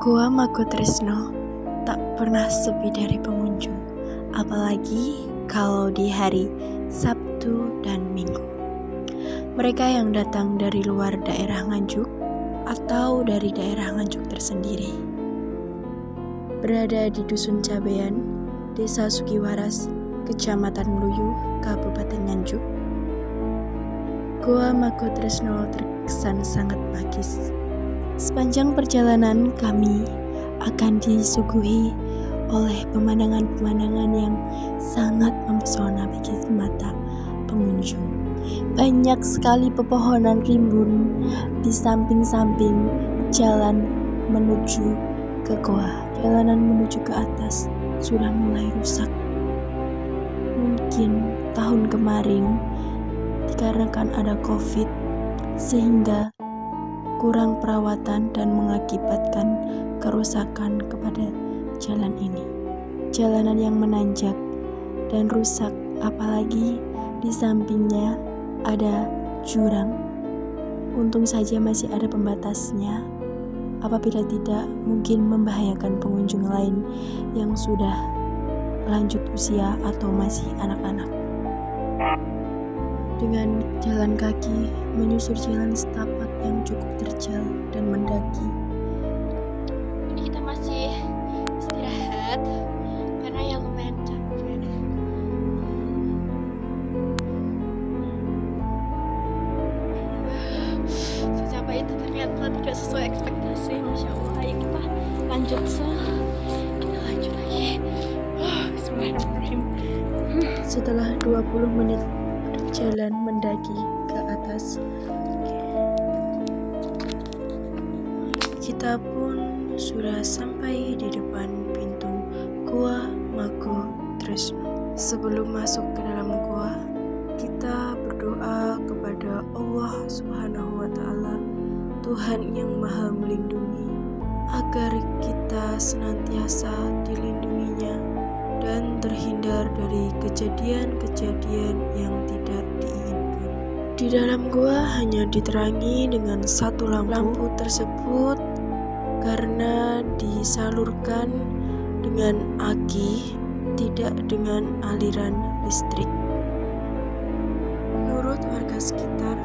Gua Makutresno tak pernah sepi dari pengunjung, apalagi kalau di hari Sabtu dan Minggu. Mereka yang datang dari luar daerah Nganjuk atau dari daerah Nganjuk tersendiri. Berada di Dusun Cabean, Desa Sugiwaras, Kecamatan Mluyu, Kabupaten Nganjuk, Gua Makutresno terkesan sangat magis. Sepanjang perjalanan kami akan disuguhi oleh pemandangan-pemandangan yang sangat mempesona bagi mata pengunjung. Banyak sekali pepohonan rimbun di samping-samping jalan menuju ke goa. Jalanan menuju ke atas sudah mulai rusak. Mungkin tahun kemarin dikarenakan ada COVID sehingga kurang perawatan dan mengakibatkan kerusakan kepada jalan ini. Jalanan yang menanjak dan rusak, apalagi di sampingnya ada jurang. Untung saja masih ada pembatasnya. Apabila tidak, mungkin membahayakan pengunjung lain yang sudah lanjut usia atau masih anak-anak. Dengan jalan kaki menyusur jalan setapak yang cukup terjal dan mendaki. Ini kita masih istirahat karena yang lumayan capek. Secapek itu ternyata tidak sesuai ekspektasi. Masya Allah. Ayo kita lanjut kita lanjut lagi. Bismillahirrahmanirrahim. Setelah 20 menit jalan mendaki ke atas, kita pun sudah sampai di depan pintu Gua Makutresno. Sebelum masuk ke dalam gua, kita berdoa kepada Allah Subhanahu wa Ta'ala, Tuhan yang Maha Melindungi, agar kita senantiasa dilindunginya dan terhindar dari kejadian-kejadian yang tidak diinginkan. Di dalam gua hanya diterangi dengan satu lampu. Lampu tersebut karena disalurkan dengan aki, tidak dengan aliran listrik. Menurut warga sekitar,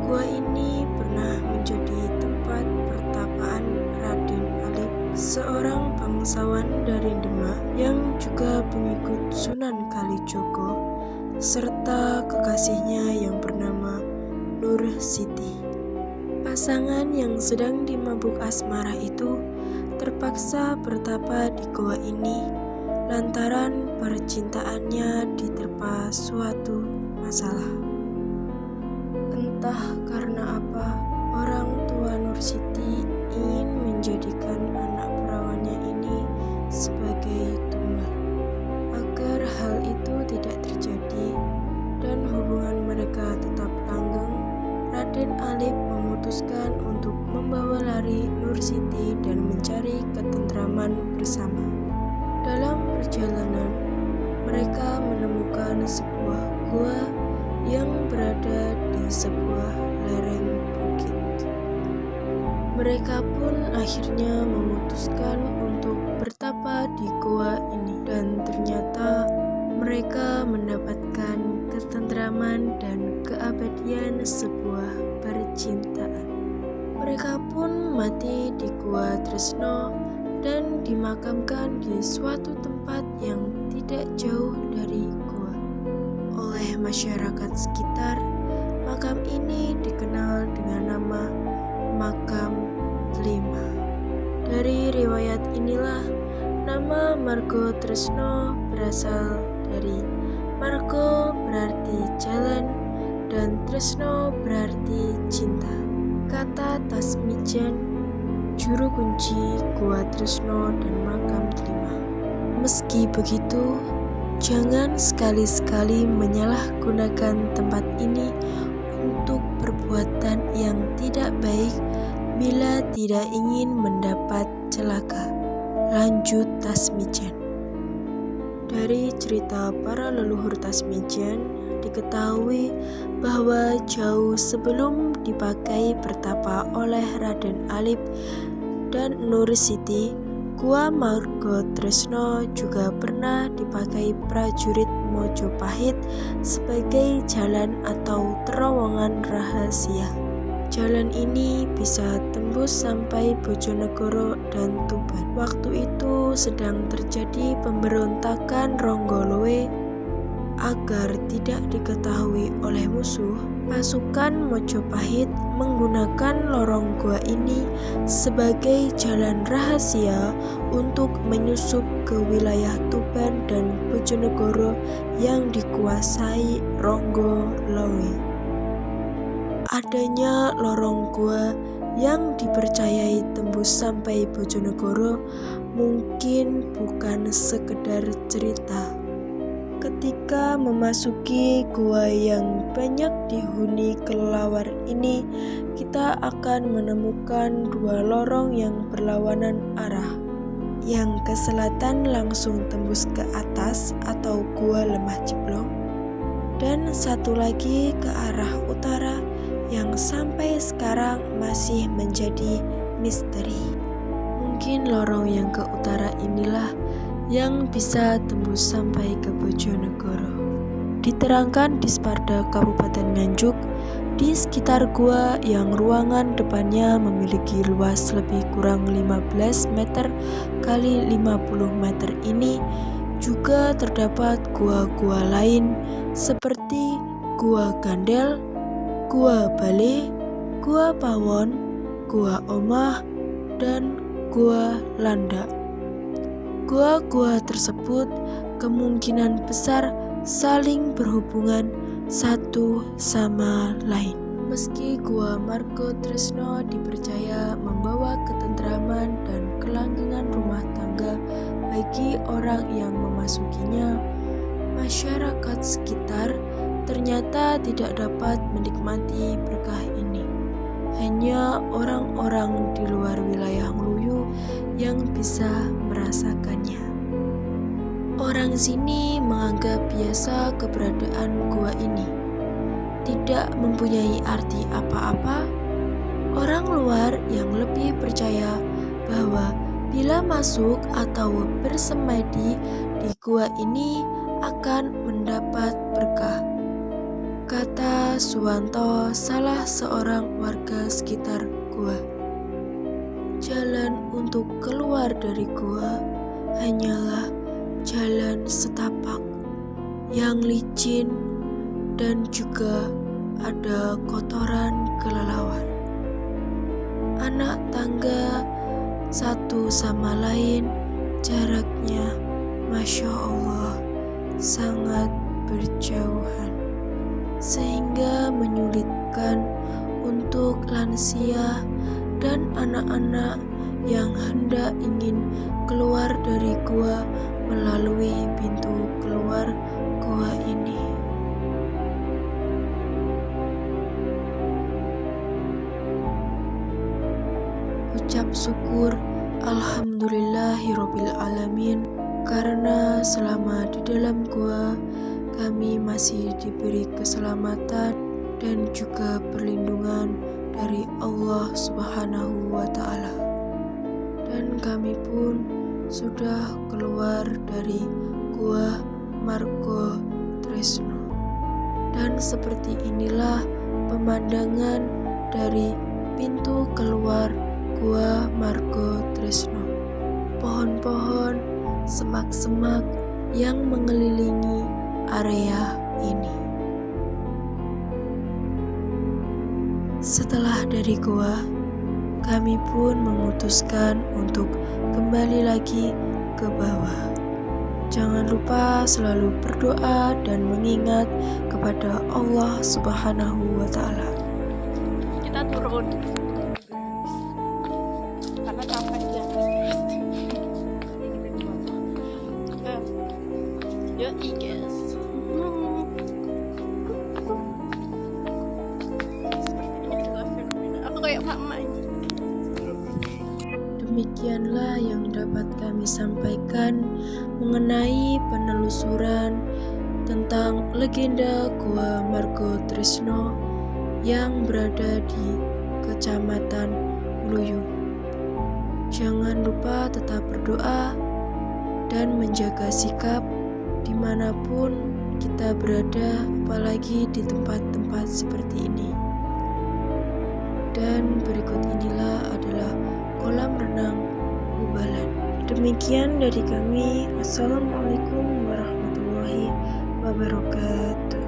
gua ini pernah menjadi tempat pertapaan Raden Alip, seorang bangsawan dari Demak yang juga pengikut Sunan Kalijogo, serta kekasihnya yang bernama Nur Siti. Pasangan yang sedang dimabuk asmara itu terpaksa bertapa di goa ini lantaran percintaannya diterpa suatu masalah. Entah karena apa, orang tua Nur Siti ingin menjadikan anak perawannya ini sebagai tumbal. Agar hal itu tidak terjadi dan hubungan mereka tetap langgeng, Raden Alip memutuskan untuk membawa lari Nur Siti dan mencari ketentraman bersama. Dalam perjalanan, mereka menemukan sebuah gua yang berada di sebuah lereng bukit. Mereka pun akhirnya memutuskan untuk bertapa di gua ini, dan ternyata mereka mendapatkan ketentraman dan keabadian sebuah percintaan. Mereka pun mati di Gua Tresno dan dimakamkan di suatu tempat yang tidak jauh dari gua. Oleh masyarakat sekitar, makam ini dikenal dengan nama Makam Lima. Dari riwayat inilah nama Margo Tresno berasal dari Margo berarti jalan dan Tresno berarti cinta. Kata Tasmijan, juru kunci Gua Tresno dan Makam Lima. Meski begitu, jangan sekali-sekali menyalahgunakan tempat ini untuk perbuatan yang tidak baik bila tidak ingin mendapat celaka. Lanjut Tasmijan. Dari cerita para leluhur Tasmijan, diketahui bahwa jauh sebelum dipakai bertapa oleh Raden Alip dan Nur Siti, Gua Margotresno juga pernah dipakai prajurit Mojopahit sebagai jalan atau terowongan rahasia. Jalan ini bisa tembus sampai Bojonegoro dan Tuban. Waktu itu sedang terjadi pemberontakan Ronggolowe. Agar tidak diketahui oleh musuh, pasukan Mojopahit menggunakan lorong gua ini sebagai jalan rahasia untuk menyusup ke wilayah Tuban dan Bojonegoro yang dikuasai Ronggolowe. Adanya lorong gua yang dipercayai tembus sampai Bojonegoro mungkin bukan sekedar cerita. Ketika memasuki gua yang banyak dihuni kelelawar ini, kita akan menemukan dua lorong yang berlawanan arah. Yang ke selatan langsung tembus ke atas atau Gua Lemah Jeblong, dan satu lagi ke arah utara yang sampai sekarang masih menjadi misteri. Mungkin lorong yang ke utara inilah yang bisa tembus sampai ke Bojonegoro. Diterangkan di Sparda Kabupaten Nganjuk, di sekitar gua yang ruangan depannya memiliki luas lebih kurang 15 meter kali 50 meter ini juga terdapat gua-gua lain seperti Gua Gandel, Gua Bale, Gua Pawon, Gua Omah, dan Gua Landak. Gua-gua tersebut kemungkinan besar saling berhubungan satu sama lain. Meski Gua Margotresno dipercaya membawa ketentraman dan kelanggengan rumah tangga bagi orang yang memasukinya, masyarakat sekitar ternyata tidak dapat menikmati berkah ini. Hanya orang-orang di luar wilayah Ngluyu yang bisa merasakannya. Orang sini menganggap biasa keberadaan gua ini, tidak mempunyai arti apa-apa. Orang luar yang lebih percaya bahwa bila masuk atau bersemedi di gua ini akan mendapat berkah. Kata Suwanto, salah seorang warga sekitar gua. Jalan untuk keluar dari gua hanyalah jalan setapak yang licin dan juga ada kotoran kelelawar. Anak tangga satu sama lain jaraknya Masya Allah sangat berjauhan, sehingga menyulitkan untuk lansia dan anak-anak yang hendak ingin keluar dari gua melalui pintu keluar gua ini. Ucap syukur Alhamdulillahirabbil alamin, karena selama di dalam gua kami masih diberi keselamatan dan juga perlindungan dari Allah Subhanahu wa Ta'ala. Dan kami pun sudah keluar dari Gua Margotresno. Dan seperti inilah pemandangan dari pintu keluar Gua Margotresno. Pohon-pohon, semak-semak yang mengelilingi area ini. Setelah dari gua, kami pun memutuskan untuk kembali lagi ke bawah. Jangan lupa selalu berdoa dan mengingat kepada Allah Subhanahu wa Ta'ala. Kita turun karena capek ya. Yoi guys. Aku kayak mama ini. Demikianlah yang dapat kami sampaikan mengenai penelusuran tentang legenda Gua Margotresno yang berada di Kecamatan Ngluyu. Jangan lupa tetap berdoa dan menjaga sikap dimanapun kita berada, apalagi di tempat-tempat seperti ini. Dan berikut inilah adalah kolam renang Ubalan. Demikian dari kami. Wassalamualaikum warahmatullahi wabarakatuh.